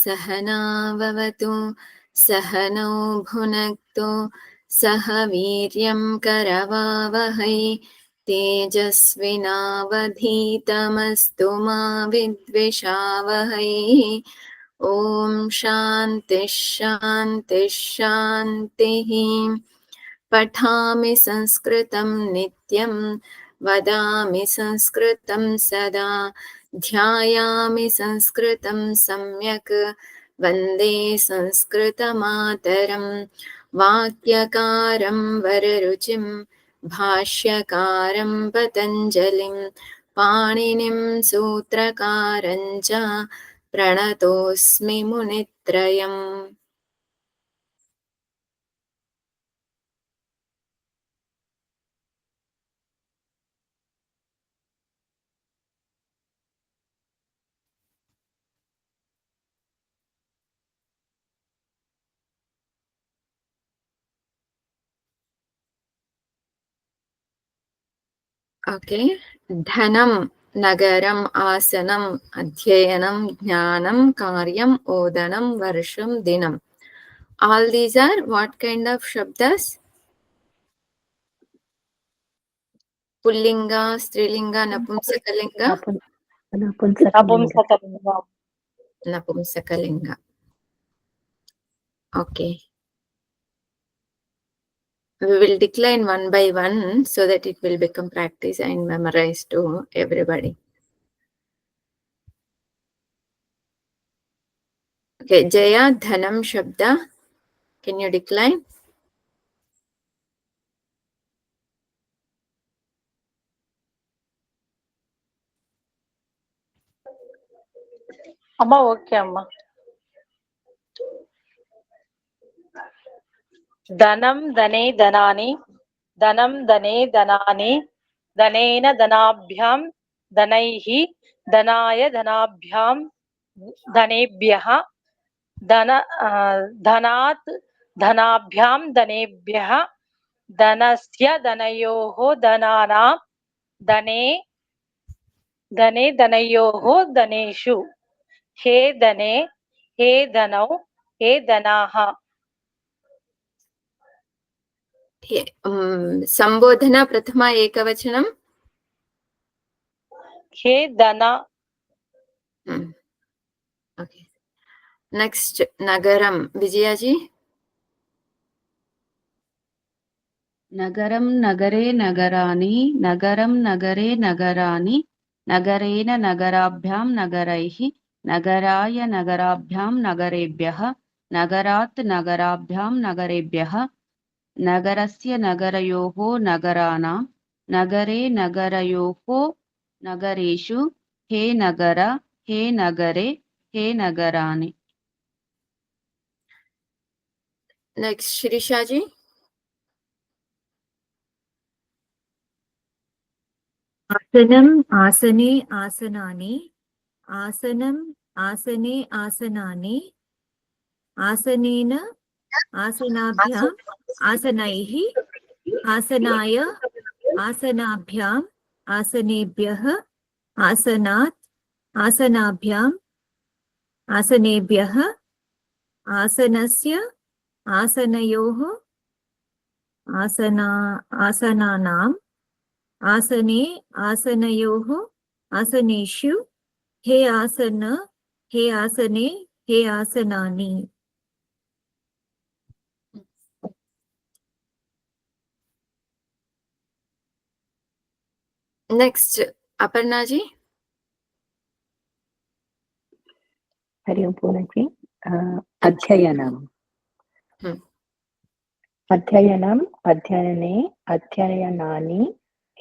सहनाववतु सहनौ भुनक्तु सह वीर्यं करवावहै तेजस्विनावधीतमस्तु मा विद्विषावहै। ॐ शान्तिः शान्तिः शान्तिः। पठामि संस्कृतं नित्यं वदामि संस्कृतं सदा ध्यायामि संस्कृतं सम्यक् वन्दे संस्कृतमातरं वाक्यकारं वररुचिं भाष्यकारं पतञ्जलिं पाणिनिं सूत्रकारं च प्रणतोऽस्मि मुनित्रयम्। ओके, धनं नगरम् आसनम् अध्ययनं ज्ञानं कार्यम् ओदनं वर्षं दिनम्. All these are what kind of shabdas? Pullinga, Strilinga, Napumsakalinga? Napumsakalinga. Okay. We will decline one by one so that it will become practice and memorized to everybody. Okay, Jaya, Dhanam Shabda. Can you decline? Amma, okay, Amma. Dhanam, Dhane, Dhanani, Dhanam, Dhane, Dhanani, Dhanena, Dhanabhyam, Dhanaihi, Dhanaya, Dhanabhyam, Dhanebhyaha, Dhanat, Dhanabhyam, Dhanebhyaha, Dhanasya, Dhanayoho, Dhananam, Dhane, Dhane, Dhanayoho, Dhaneshu. हे धने हे धनौ हे धनाः. संबोधना प्रथमा एकवचनम हे धना. Okay, next नगरम विजया जी. नगरं नगरे नगराणि नगरं नगरे नगराणि नगरेण नगराभ्यां नगरैः नगराय नगराभ्यां नगरेभ्यः नगरात् नगराभ्यां नगरेभ्यः नगरस्य नगरयोः नगराणां नगरे नगरयोः नगरेषु हे नगर हे नगरे हे नगराणि. नेक्स्ट शिरीषा जी. आसनम् आसने आसनानि आसनम् आसने आसनानि आसनेन आसनाभ्याम् आसनैः आसनाय आसनाभ्याम् आसनेभ्यः आसनात् आसनाभ्याम् आसनेभ्यः आसनस्य आसनयोः आसनानाम् आसने आसनयोः आसनेषु हे आसन हे आसने हे आसनानि. नेक्स्ट अपर्णा जी. हरि ओम पूर्ण जी. अध्ययनम् अध्ययनम् अध्ययने अध्ययनानि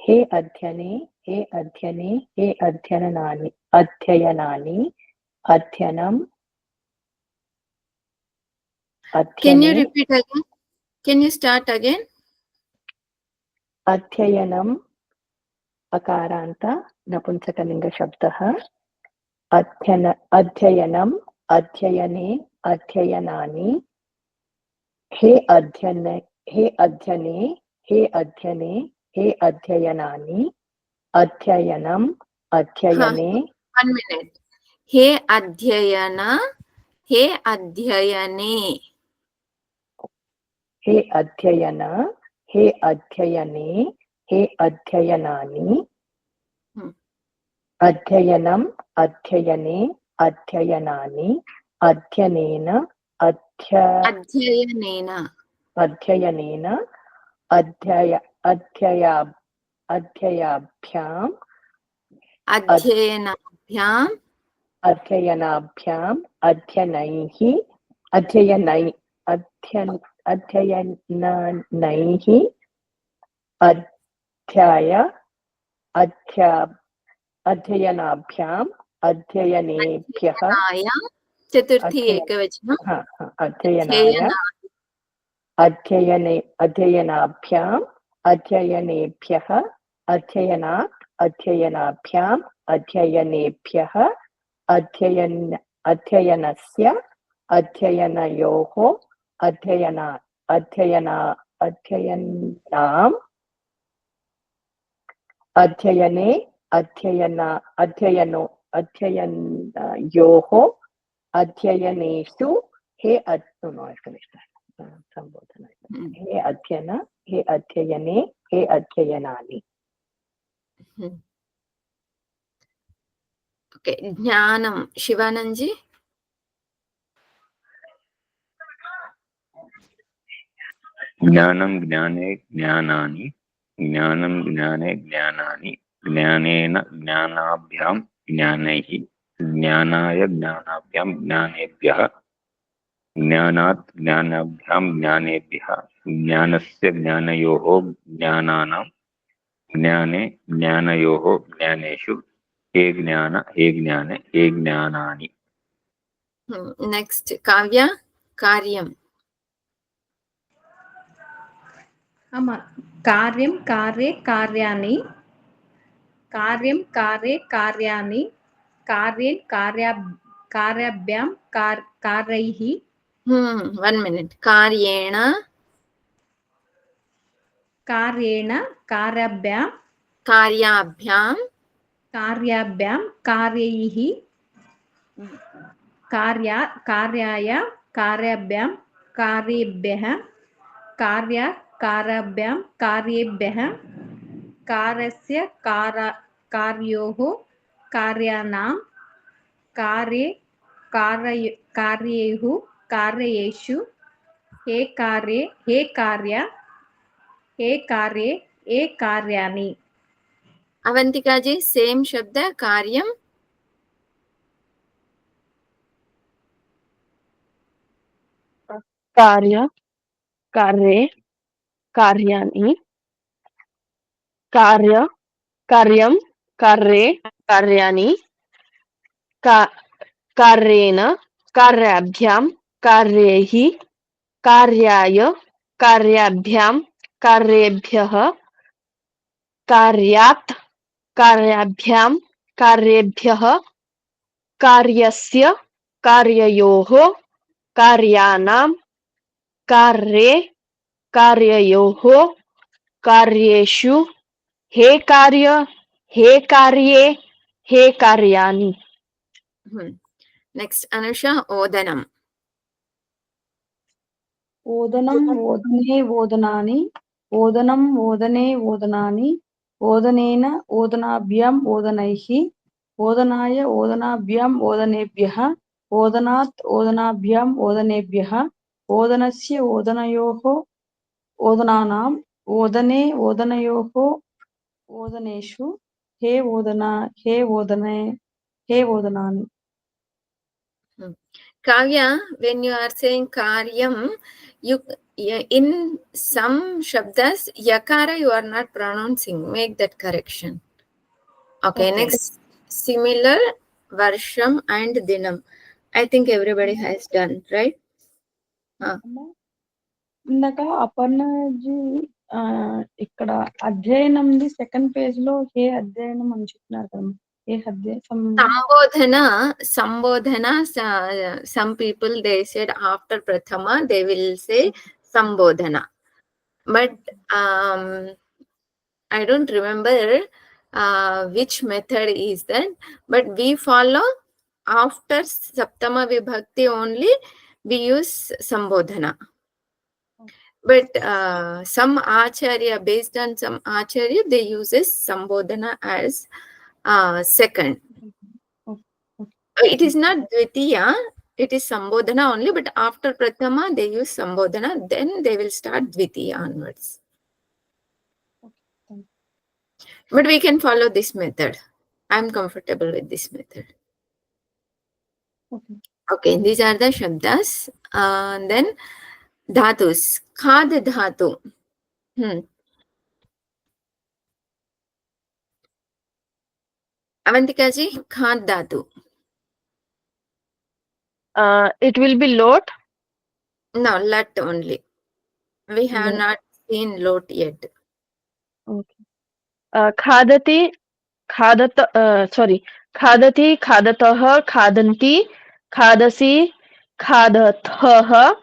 हे अध्ययने हे अध्ययने हे अध्ययनानि अध्ययनानि अध्ययनम्. Can you repeat again? Can you start again? अध्ययनम् अकारान्त नपुंसकलिङ्ग शब्दः. अध्ययनम् अध्ययने अध्ययनानि हे अध्ययने हे अध्ययने हे अध्ययने हे अध्ययनानि अध्ययनम् अध्ययने. One minute. हे अध्ययन हे अध्ययने हे अध्ययन हे अध्ययने हे अध्ययनानि हम्म। अध्ययनम् अध्ययने अध्ययनानि अध्ययनेन अध्ययनेन अध्ययनेन अध्ययाभ्याम् अध्ययनाभ्याम् अध्ययनाभ्याम् अध्ययनैः अध्ययनैः अध्ययनाभ्याम् अध्ययनेभ्यः अध्ययनाय चतुर्थी अध्ययन- एकवचनम् अध्ययनाय अध्ययनाभ्याम् अध्ययनेभ्यः अध्ययनात् अध्ययनाभ्याम् अध्ययनेभ्यः अध्ययनस्य अध्ययनयोः अध्ययनाम् अध्ययने अध्ययनयोः अध्ययनेषु हे संबोधन हे अध्ययन हे अध्ययने हे अध्ययनानि ओके ज्ञानम शिवानंद जी ज्ञानं ज्ञाने ज्ञानानि ज्ञानं ज्ञाने ज्ञानानि ज्ञानेन ज्ञानाभ्यां ज्ञानैः ज्ञानाय ज्ञानाभ्यां ज्ञानेभ्यः ज्ञानात् ज्ञानाभ्यां ज्ञानेभ्यः ज्ञानस्य ज्ञानयोः ज्ञानानां ज्ञाने ज्ञानयोः ज्ञानेषु हे ज्ञान हे ज्ञाने हे ज्ञानानि नेक्स्ट काव्या कार्यम ஆமா காரியம் காரே கார்யாணி காரியம் காரே கார்யாணி கார்யேன் कार्याभ्याम कार्यैः 1 minute कार्येण कार्याभ्याम कार्यैः कार्याय कार्याभ्याम कार्येभ्यः कार्याभ्याम कार्येभ्यः कार्यस्य कार्योः कार्याणां कार्येषु हे कार्ये कार्याणि अवंतिका जी सेम शब्द कार्यम कार्ये कार्याणि कार्यं कार्ये कार्याणि कार्येण कार्याभ्यां कार्यैः कार्याय कार्याभ्यां कार्येभ्यः कार्यात् कार्याभ्यां कार्येभ्यः कार्यस्य कार्ययोः कार्याणां कार्ययोः कार्येषु हे कार्ये हे कार्याणि नेक्स्ट अनुषा ओदनम ओदनं ओदने ओदनानि ओदनं ओदने ओदनानि ओदनेन ओदनाभ्याम् ओदनैः ओदनाय ओदनाभ्याम् ओदनेभ्यः ओदनात् ओदनाभ्याम् ओदनेभ्यः ओदनस्य ओदनयोः ओदनानाम् ओदने ओदनयोः ओदनेषु हे ओदनानि Kavya, when you are saying karyam, you in some shabdas yakara you are not pronouncing. Make that correction. Okay. Next, similar varsham and dinam. I think everybody has done, right? ఇందాక అపర్ణజీ ఇక్కడ అధ్యయనంది second page లో ఏ అధ్యయనం అని చెప్పినారు కదా ఏ అధ్యయనం Sambodhana, some people they said after prathama they will say sambodhana, but I don't remember which method is that, but we follow after Saptama Vibhakti only we use Sambodhana. But some Acharya, based on some Acharya, they uses Sambodhana as second. It is not Dvitiya, it is Sambodhana only, but after Prathama they use Sambodhana, then they will start Dvitiya onwards. But we can follow this method. I'm comfortable with this method. Okay, these are the Shabdas. Then Dhatus. Khad Dhatu. Avantika ji, Khad Dhatu. It will be lot. No, Lat only. We have Lot. not seen Lot yet. Okay. Khadati, sorry. Khadati, khadatah, khadanti, khadasi, khadathah,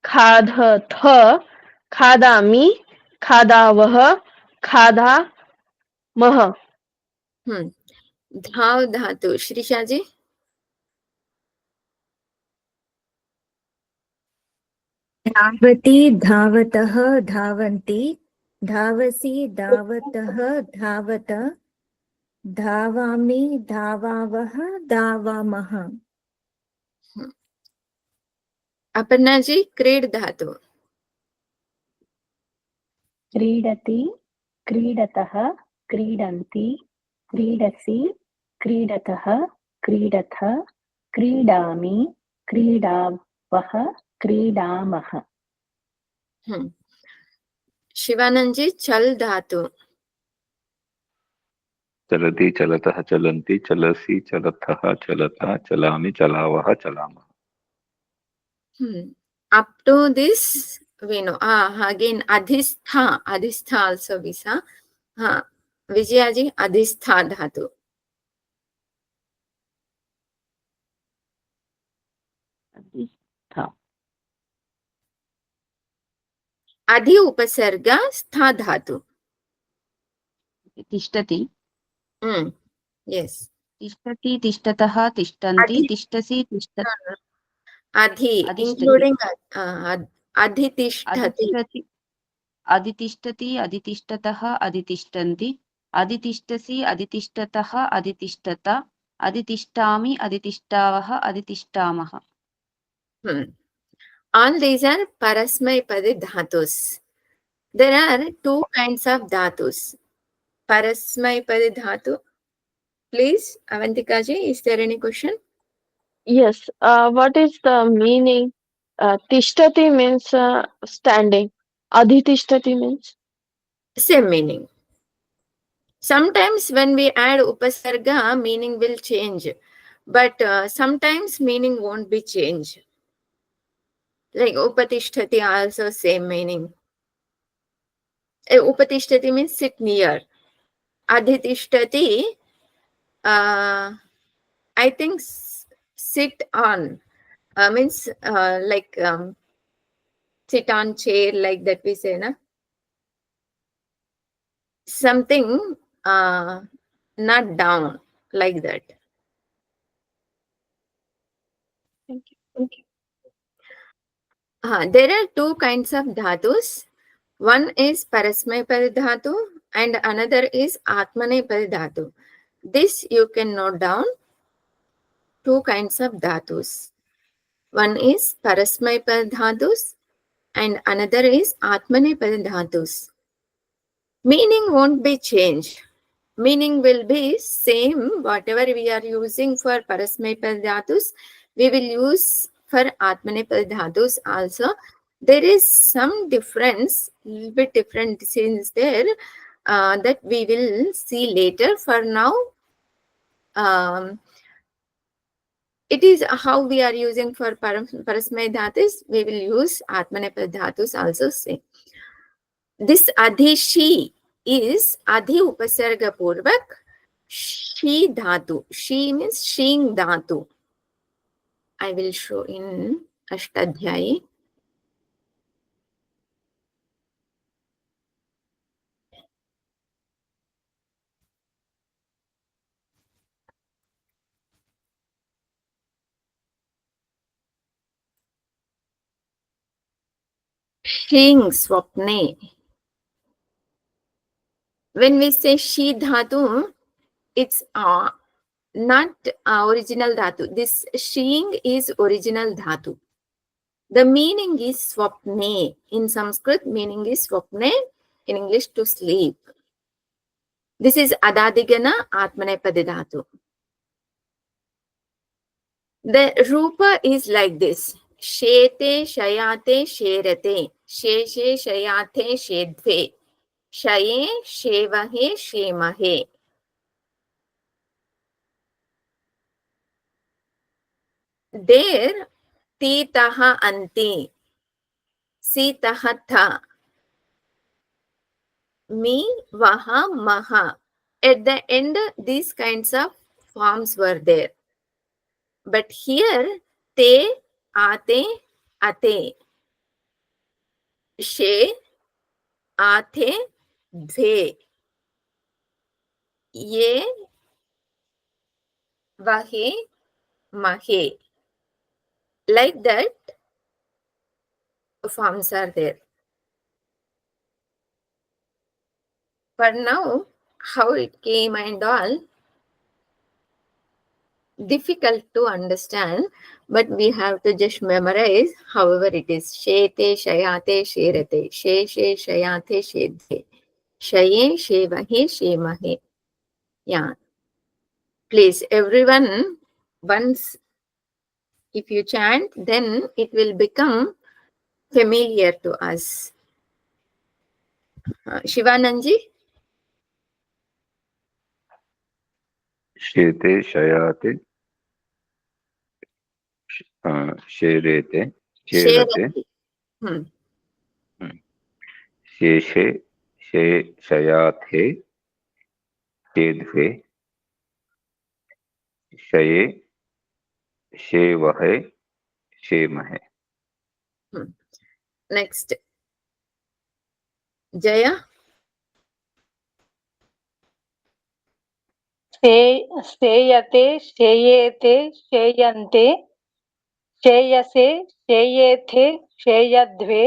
khadath, khadami, khadavah, khadamah. Dhav Dhatu. Shrisha ji. धावति धावतः धावन्ति धावसि धावतः धावत धावामि धावावः धावामः. Aparna ji, Krid Dhatu. क्रीडति क्रीडतः क्रीडन्ति क्रीडसि क्रीडतः क्रीडथ क्रीडामि क्रीडावः क्रीडामः. Shivanand ji, Chal Dhatu. चलति चलतः चलन्ति चलसि चलतः चलता चलामि चलावः चलामः. Up to this we know. Again Adhistha. Adhistha also we saw. Vijaya ji, Adhistha Dhatu. Adhi Upasarga Stha Dhatu. तिष्ठति Yes. तिष्ठति तिष्ठतः तिष्ठन्ति Adhi. तिष्ठसि तिष्ठ Adhi, Adhishtati. including Adhitishtati. अधितिष्ठति अधितिष्ठतः अधितिष्ठन्ति अधितिष्ठसि अधितिष्ठतः अधितिष्ठत अधितिष्ठामि अधितिष्ठावः अधितिष्ठामः. All these are Parasmaipadi Dhatus. There are two kinds of Dhatus. Parasmaipadi Dhatu. Please, Avantika ji, is there any question? Yes. What is the meaning? Tishtati means standing. Adhitishtati means? Same meaning. Sometimes when we add Upasarga, meaning will change. But sometimes meaning won't be changed. Like Upatishtati also same meaning. Upatishtati means sit near. Adhitishtati, I think sit on. Means like sit on chair, like that we say, na? Something not down, like that. Thank you. There are two kinds of dhatus. One is Parasmaipadi Dhatu and another is Atmaneipadi Dhatu. This you can note down. Two kinds of dhatus. One is Parasmaipadi Dhatus and another is Atmaneipadi Dhatus. Meaning won't be changed. Meaning will be same. Whatever we are using for Parasmaipadi Dhatus, we will use for Atmaneipadi Dhatus also. There is some difference, little bit different since there that we will see later. For now, it is how we are using for Parasmay Dhatus. We will use Atmaneipadi Dhatus also same. This Adhishi is Adhi Upasarga Purvak Shi Dhatu. Shi means Shing Dhatu. I will show in Ashtadhyayi. Shing swapne. When we say she dhatu, it's not original dhatu. This shing is original dhatu. The meaning is swapne. In Sanskrit, meaning is swapne. In English, to sleep. This is adadigana atmanepadi dhatu. The rupa is like this. Shete, shayate, sherate. Sheshe, shayate, shedve. Shaye, shevahe, shemahe. There, titaha anti. Sitaha tha. Mi, vaha, maha. At the end, these kinds of forms were there. But here, te, ate, ate. She, ate, dve. Ye, vahe, mahe. Like that, forms are there. For now, how it came and all, difficult to understand, but we have to just memorize however it is. Shete, shayate, sherate. She, shayate, shedhe. Shaye, shevahe, shemahe. Yeah. Please, everyone, once if you chant, then it will become familiar to us. Shivananji? Shete, shayate, sherete, sherate, sheshe, shayathe, shedve, shaye, shevahe, shemahe. Next. Jaya? Sheyate, sheyete, sheyante, sheyase, sheyethe, sheyadve,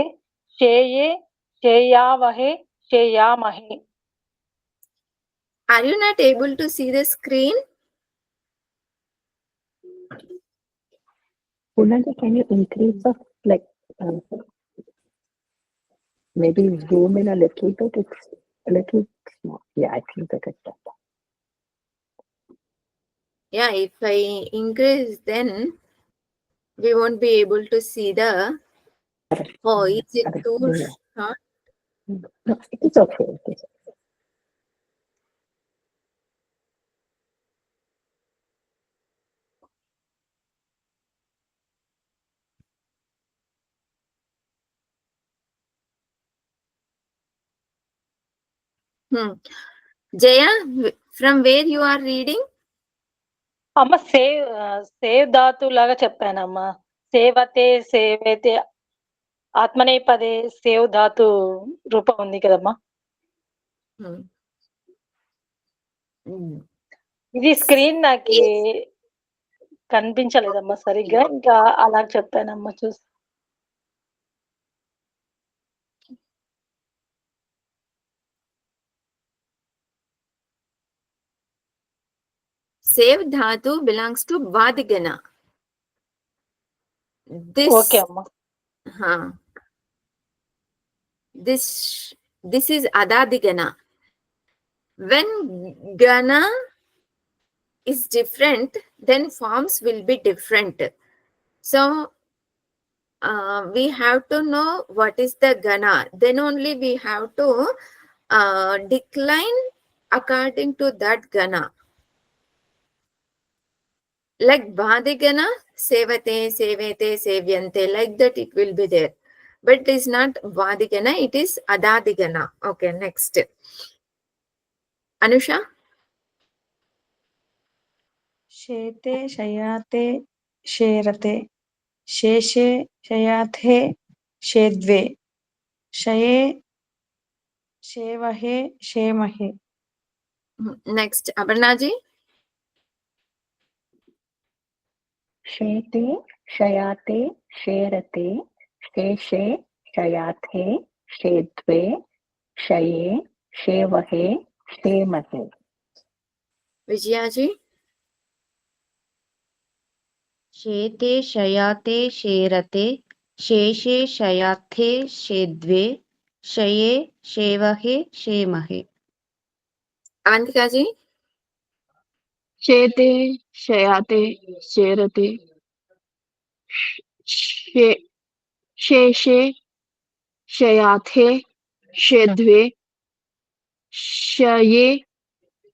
sheye, sheyavahe, sheyamahe. Are you not able to see the screen? Purnanja, can you increase the, like, maybe zoom in a little bit? It's a little small. Yeah, I think that it's better. Yeah, if I increase, then we won't be able to see the. Oh, is it too short? No, it's okay. It's okay. Jaya, from where you are reading? అమ్మ save ధాతు లాగా చెప్పానమ్మా. సేవతే, సేవేతే, ఆత్మనేపదే save ధాతు రూపం ఉంది కదమ్మా. ఇది screen నాకు కనిపించలేదమ్మా సరిగ్గా, ఇంకా అలా చెప్పానమ్మా. చూసి Save dhatu belongs to Vadigana. This, okay అమ్మా. This is Adadigana. When Gana is different, then forms will be different. So we have to know what is the Gana. Then only we have to decline according to that Gana. Like Bhadigana, Sevate, Sevete, Sevyante, like that it will be there. But it is not Vadigana, it is Adadigana. Okay, next. Anusha? शेते शयाते शेरते शेषे शयाथे शेद्वे शये शेवहे शेमहे. Next, Aparnaji? Shete, shayate, sherate, sheshe, शयाथे शेत्वे शये शेवहे शेमहे. Vijaya ji? शेते शयाते शेरते शेषे शयाथे शेद्वे शये शेवहे शेमहे. Avantika ji? शेते शयाते शेरते शे- शेषे शयाथे शेद्वे शये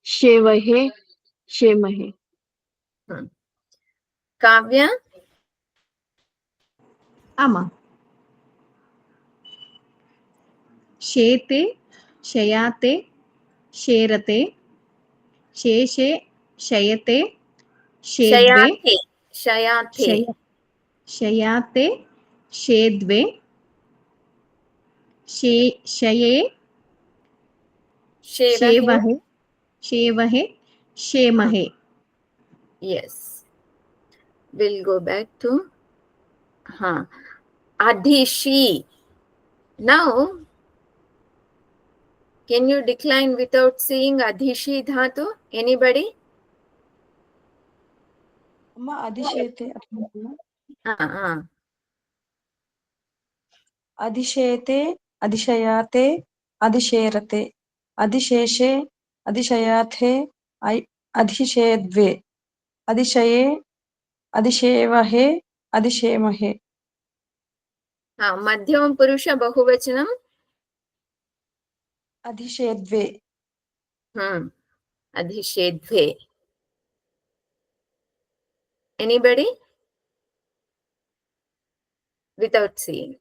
शेवहे शेमहे. Kavya? आमा शेते शयाते शेरते शेषे शयते शेद्वे Shayate. शयाते शेद्वे शये Shevahe. शेवहे शेमहे. Yes. We'll go back to Adhishi. Now, can you decline without seeing Adhishi dhatu? Anybody? అమ్మ అధిశేతే అధిశేతే అధిశయాతే అధిశేరతే అధిశేషే అధిశయాథే అధిశేద్వే అధిశయే అధిశేవహే అధిశేమహే. Madhyamam Purusha Bahuvachanam. అధిశేద్వే. Adhishedve. Anybody? Without seeing.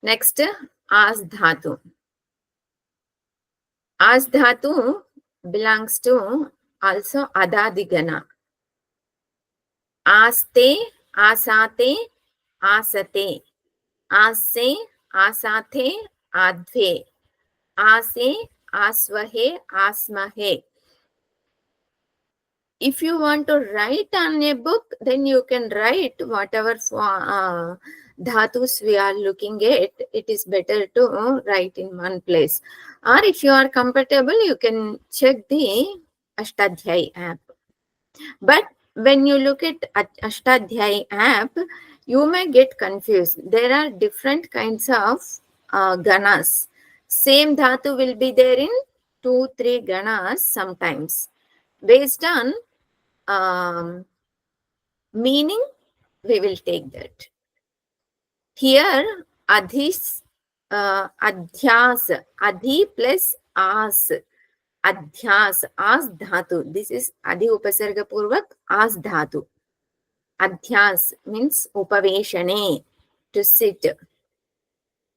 Next, As Dhatu. As Dhatu belongs to also Adadigana. Aste, Asate, Asate. Ase, Asathe, Adve. Ase, Asvahe, Asmahe. If you want to write on a book, then you can write whatever dhatus we are looking at. It is better to write in one place. Or if you are comfortable, you can check the Ashtadhyay app. But when you look at Ashtadhyay app, you may get confused. There are different kinds of ganas. Same dhatu will be there in 2-3 ganas sometimes. Based on meaning, we will take that. Here, adhis, adhyas, adhi plus as, adhyas, as dhatu. This is adhi upasarga purvak, as dhatu. Adhyas means upaveshane, to sit.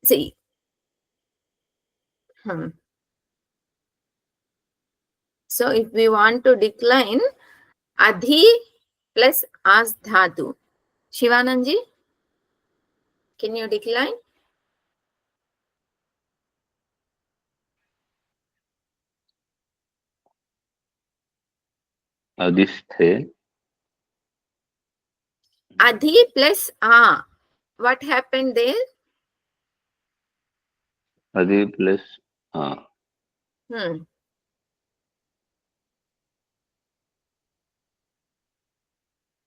See. So if we want to decline, adhi plus as dhatu. Shivananji, can you decline? Adhisthe. Adhi plus a. What happened there? Adhi plus a.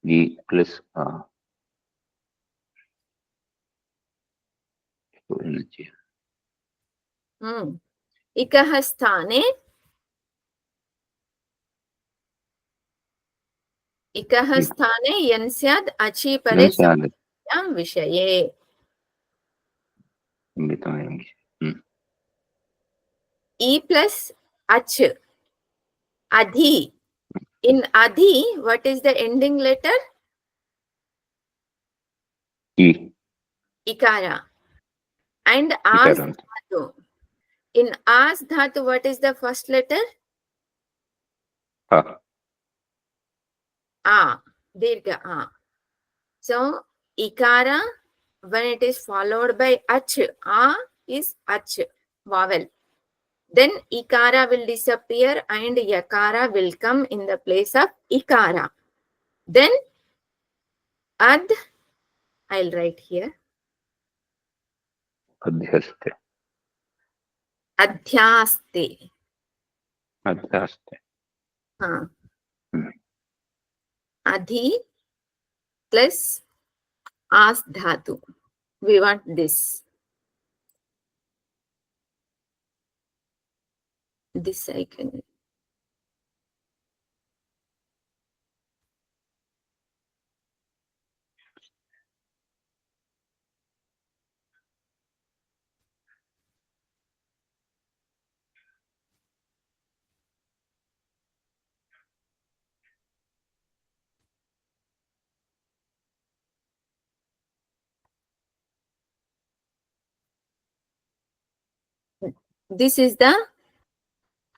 Gi plus a. Ikah sthane. Ikah sthane yansyad achi pare satyam vishaye. E plus ach. Adhi. In adhi, what is the ending letter? E. Ikara. And as dhatu. In as dhatu, what is the first letter? Ha. A. Dirgha A. So ikara, when it is followed by ach, A is ach, vowel. Then ikara will disappear and yakara will come in the place of ikara. Then ad, I'll write here. Adhyaste. Adhyaste. Adhyaste. Huh. Hmm. Adhi plus as dhatu. We want this. This I can. This is the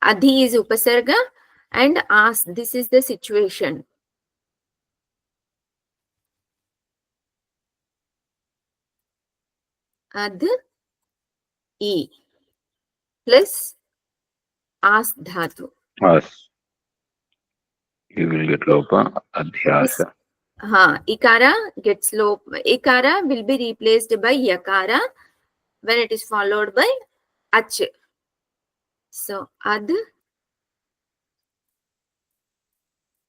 adhi is upasarga and as, this is the situation. Ad e plus as dhatu. As. You will get lopa. Adhyasa. Ikara gets low. Ikara will be replaced by yakara when it is followed by ach. So ad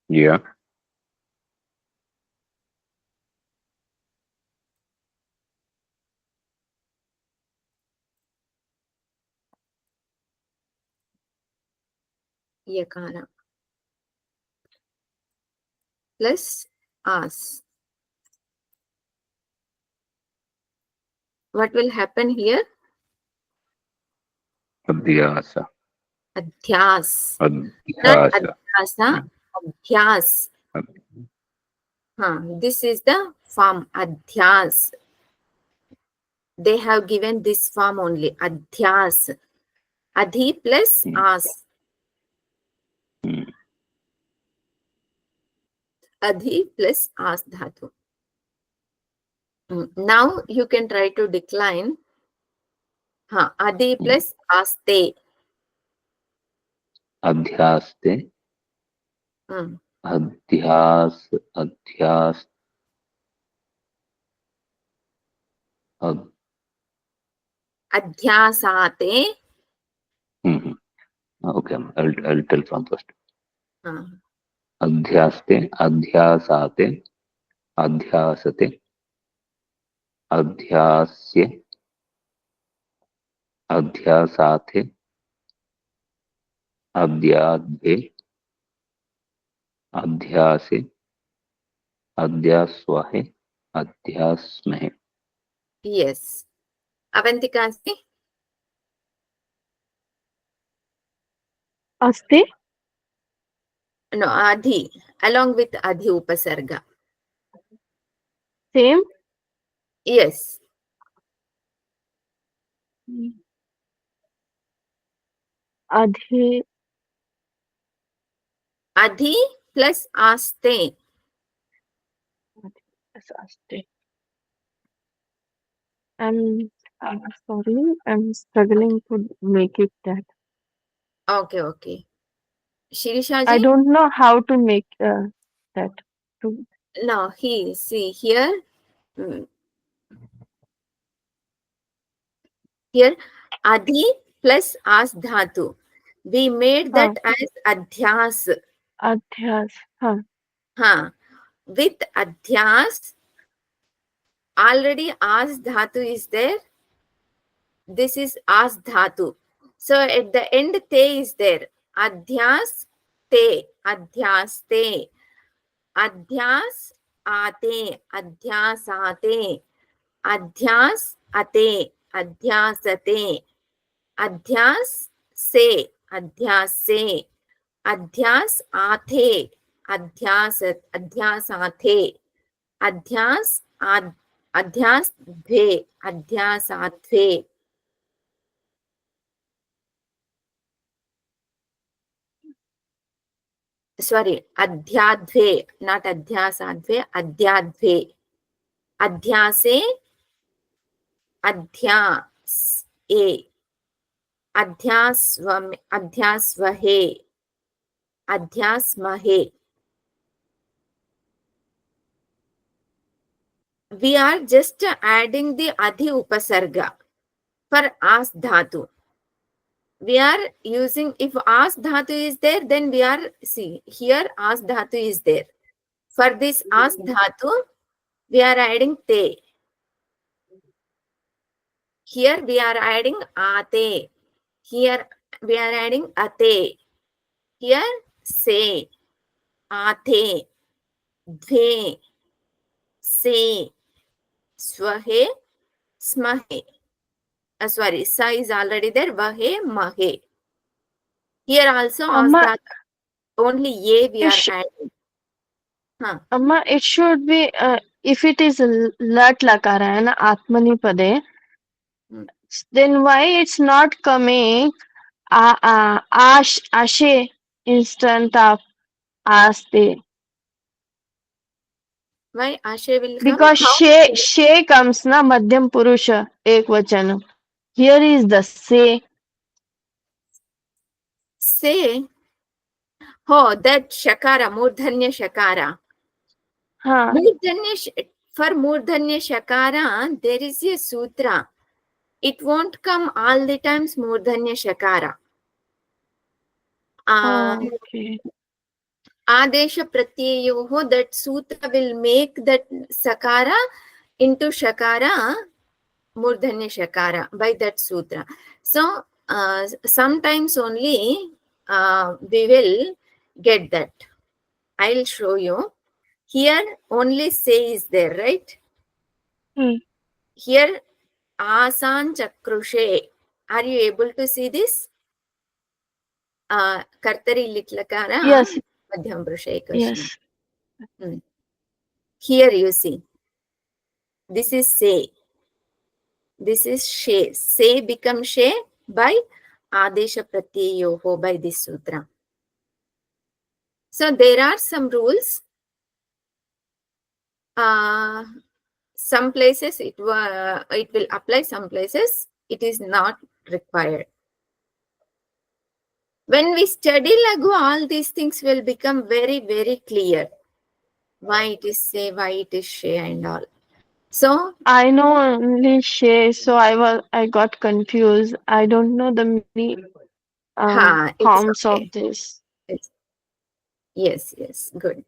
Yeah. yakara plus as. What will happen here? Adhyasa. Adhyas. Not Adhyasa. adhyasa. Adhyas. This is the form adhyas. They have given this form only. Adhyas. Adhi plus as. Adhi plus as dhatu. Now you can try to decline. Adhi plus aste. Adhyaste. Adhyas. Adhyas. Adhyasate. Okay, I'll tell from first. Adhyaste. Adhyasate. Adhyasate. Adhyasye. Adhyasate. Adhyadhe. Adhyase. Adhyaswahe. Adhyasmahe. Yes. Avantika asti? Asti. No, adhi. Along with adhi upasarga. Same. Yes. Adhi. Adhi plus aste. Asti. I'm sorry. I'm struggling to make it that. Okay. Shirisha I ji? don't know how to make that. No, see here. Here, adhi plus as dhatu. We made that as adhyas. Adhyas. With adhyas, already as dhatu is there. This is as dhatu. So at the end, te is there. Adhyas te. Adhyas te. Adhyas ate. Adhyas ate. Adhyas ate. Adhyasate. Adhyas se. Adhyas se. Adhyas athe. Adhyasathe. Adhyas adhyas dve. Adhyasatve. sorry, adhyadve, not adhyasadve, adhyadve. Adhyase, adhyas, a. Adhyasvam, adhyasvahe, adhyasmahe. We are just adding the adhi upasarga for as dhatu. We are using, if as dhatu is there, then we are, see, here as dhatu is there. For this as dhatu, we are adding te. Here we are adding ate. Here we are adding ate. Here se, ate, dve, se, swahe, smahe. Sorry, sa is already there. Vahe, mahe. Here also Amma, as dhatu, only ye we are Ish- adding. Huh. Amma, it should be if it is lat lakara and atmani pade, then why it's not coming ashe instead of aste? Why ashe will come? Because she comes na madhyam purusha ekvachanam. Here is the say. Say, oh, that shakara, murdhanya shakara. Huh. For murdhanya shakara, there is a sutra. It won't come all the times murdhanya shakara. Okay. Adesha pratyayoho, that sutra will make that sakara into shakara, murdhanya shakara, by that sutra. So, sometimes only we will get that. I'll show you. Here only say is there, right? Here asan chakrushe. Are you able to see this? Kartari litlakara. Yes. Madhyam purusha ekvachanam. Yes. Here you see. This is say. This is she. Say becomes she by adesha pratyayoho, by this sutra. So there are some rules. Some places it will apply, some places it is not required. When we study Laghu, all these things will become very, very clear. Why it is say, why it is she, and all. So I know only she, so I got confused. I don't know the many it's forms okay. of this. Yes, good.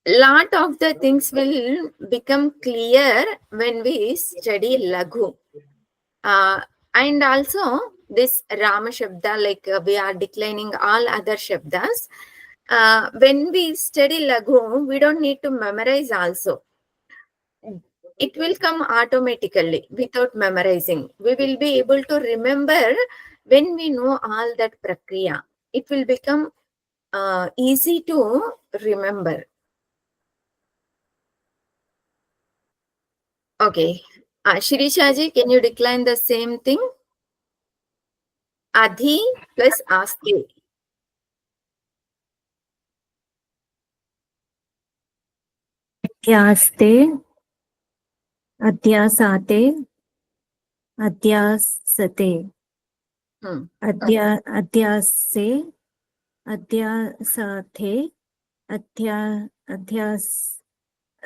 Lot of the things will become clear when we study Laghu. And also this Rama Shabda, like we are declining all other Shabdas. When we study Laghu, we don't need to memorize also. It will come automatically without memorizing. We will be able to remember when we know all that prakriya. It will become easy to remember. Okay. Shirishaji, can you decline the same thing? Adhi plus aste. Adhyaste, adhyasate, adhyasate, adhyase, adhyasathe,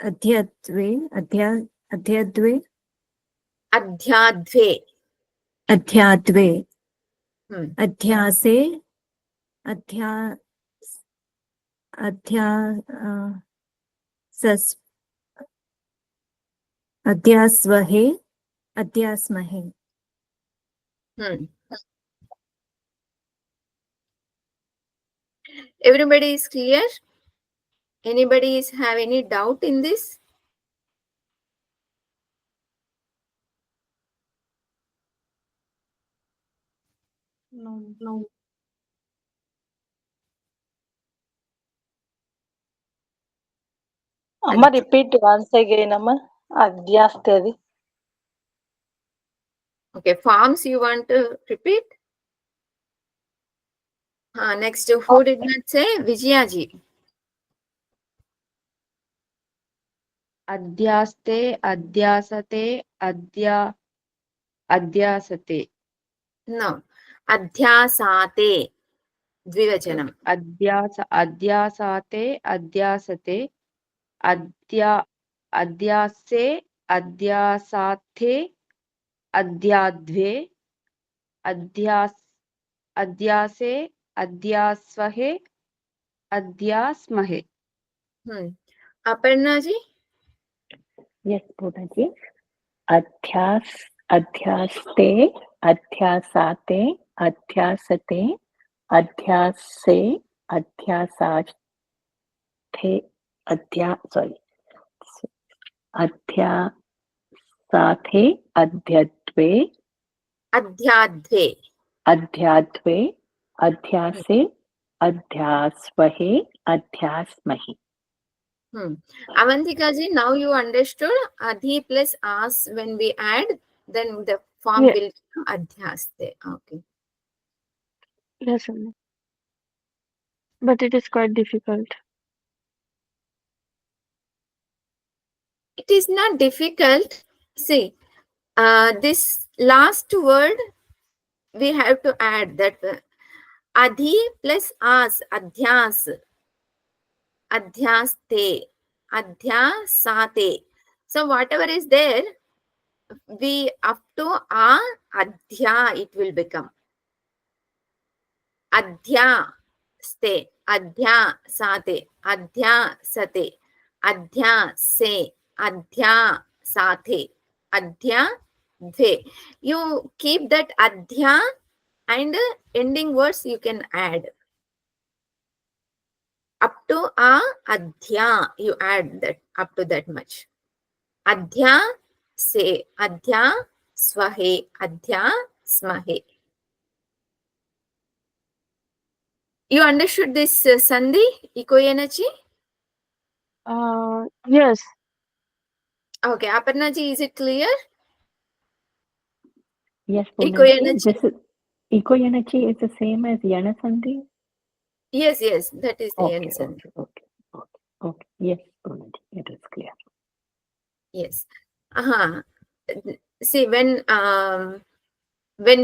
adhyadve, adhyadve, Adhyadve. adhyadve, adhyase, adhyasvahe, adhyasmahe. Everybody is clear? Anybody have any doubt in this? No. Amma, repeat once again, Amma. Adhyastadi. Okay, forms you want to repeat? Next, who did not say? Vijayaji. अध्यास्ते अध्यासते अध्यासते No. Adhyasate. द्विवचनम्. अध्यासाते अध्यासते अध्यासे अध्यासाथे अध्याद्वे अध्यासे अध्यास्वहे अध्यास्महे. Aparna ji? Yes, Poonaji. अध्यास्ते अध्यासाते अध्यासते अध्यासे अध्यासाथे अध्यासाथे अध्यद्वे Adhyadve. अध्याद्वे अध्यासे अध्यास्वहे अध्यास्महि. Avantika ji, now you understood adhi plus as when we add, then the form Yeah. will become adhyaste. Okay. Yes, ma'am. But it is quite difficult. It is not difficult. See, this last word we have to add that adhi plus as, adhyas, adhyaste, adhyasate. So whatever is there, we up to adhya it will become. Adhyaste, adhyasate, adhyasate, adhyase, adhyasate, adhyadve. You keep that adhya and ending words you can add. Up to adhya, you add that up to that much. Adhya se, adhya swahe, adhya smahe. You understood this sandhi, ikoyenachi? Yes. Okay, Aparna ji, is it clear? Yes, Ikoyenachi. This is ikoyenachi is the same as yana sandhi. Yes, that is the answer. Okay. Yes, Poonaji, it is clear. Yes. See, when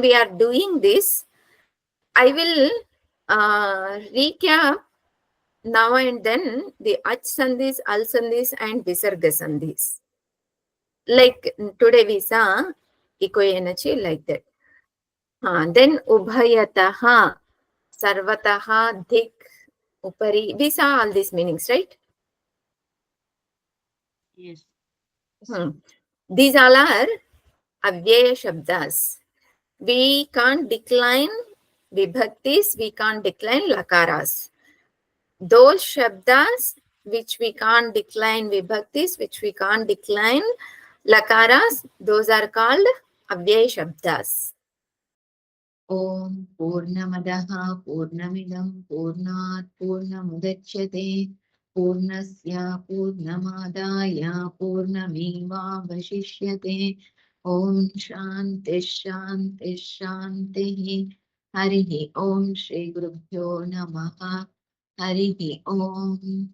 we are doing this, I will recap now and then the ach sandhis, al sandhis, and visarga sandhis. Like today we saw ikoyenachi like that. Then ubhayataha, sarvataha, dik, upari. We saw all these meanings, right? Yes. These all are avyaya shabdas. We can't decline vibhaktis, we can't decline lakaras. Those shabdas which we can't decline vibhaktis, which we can't decline lakaras, those are called avyaya shabdas. Om Purnamadaha Purnamidam Purnat Purnamudachyate Purnasya Purnamadaya Purnameva Vashishyate. Om Shanti Shanti Shanti. Harihi Om Shri Gurubhyo Namaha. Harihi Om.